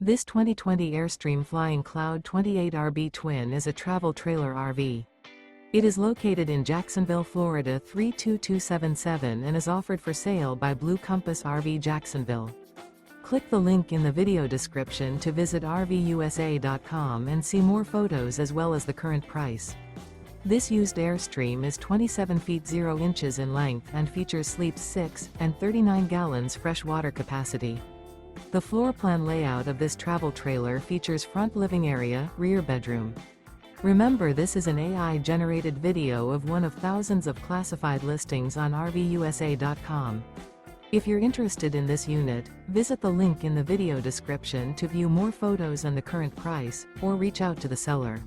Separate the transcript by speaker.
Speaker 1: This 2020 Airstream Flying Cloud 28RB Twin is a travel trailer RV. It is located in Jacksonville, Florida 32277 and is offered for sale by Blue Compass RV Jacksonville. Click the link in the video description to visit RVUSA.com and see more photos as well as the current price. This used Airstream is 27 feet 0 inches in length and features sleeps 6 and 39 gallons fresh water capacity. The floor plan layout of this travel trailer features front living area, rear bedroom. Remember, this is an AI-generated video of one of thousands of classified listings on RVUSA.com. If you're interested in this unit, visit the link in the video description to view more photos and the current price, or reach out to the seller.